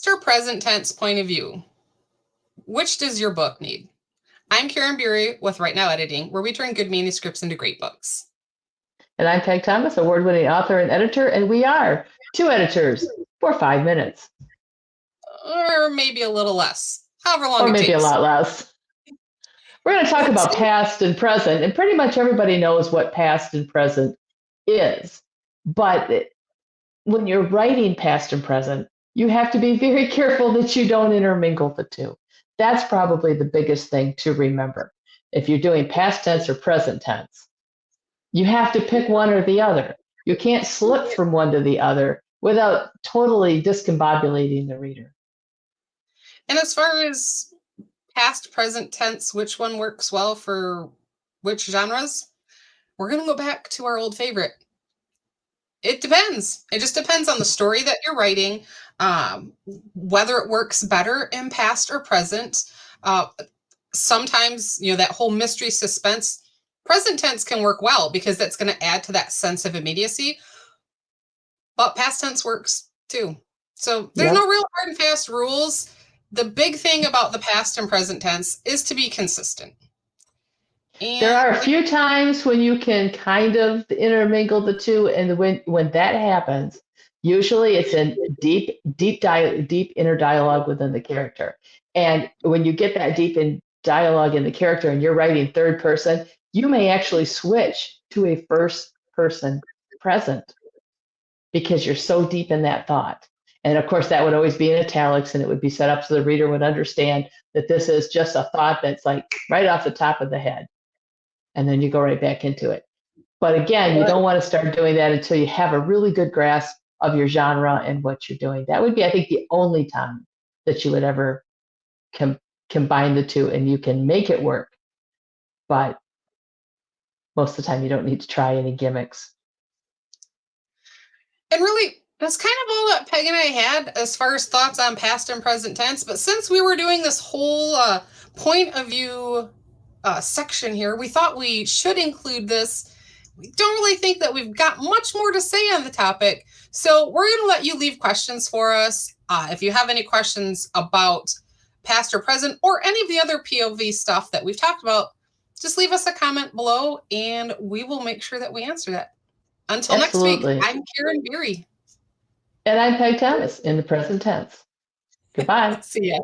or present tense point of view, which does your book need? I'm Karen Bury with Right Now Editing, where we turn good manuscripts into great books. And I'm Peg Thomas, award-winning author and editor, and we are two editors for 5 minutes. Or maybe a little less, however long Or it maybe takes. a lot less. We're going to talk about past and present, and pretty much everybody knows what past and present is. But when you're writing past and present, you have to be very careful that you don't intermingle the two. That's probably the biggest thing to remember. If you're doing past tense or present tense, you have to pick one or the other. You can't slip from one to the other without totally discombobulating the reader. And as far as past, present tense, which one works well for which genres, we're going to go back to our old favorite. It depends. It just depends on the story that you're writing, whether it works better in past or present. Sometimes, that whole mystery suspense, present tense can work well because that's going to add to that sense of immediacy. But past tense works too. So there's no real hard and fast rules. The big thing about the past and present tense is to be consistent. And there are a few times when you can kind of intermingle the two, and when that happens, usually it's in deep inner dialogue within the character. And when you get that deep in dialogue in the character and you're writing third person, you may actually switch to a first person present because you're so deep in that thought. And of course, that would always be in italics, and it would be set up so the reader would understand that this is just a thought that's like right off the top of the head. And then you go right back into it. But again, you don't want to start doing that until you have a really good grasp of your genre and what you're doing. That would be, I think, the only time that you would ever combine the two, and you can make it work. But most of the time, you don't need to try any gimmicks. And really, that's kind of all that Peg and I had as far as thoughts on past and present tense. But since we were doing this whole point of view section here, we thought we should include this. We don't really think that we've got much more to say on the topic. So we're going to let you leave questions for us. If you have any questions about past or present or any of the other POV stuff that we've talked about, just leave us a comment below and we will make sure that we answer that. Until Absolutely. next week, I'm Karen Bury. And I'm Peg Thomas in the present tense. Goodbye. See ya.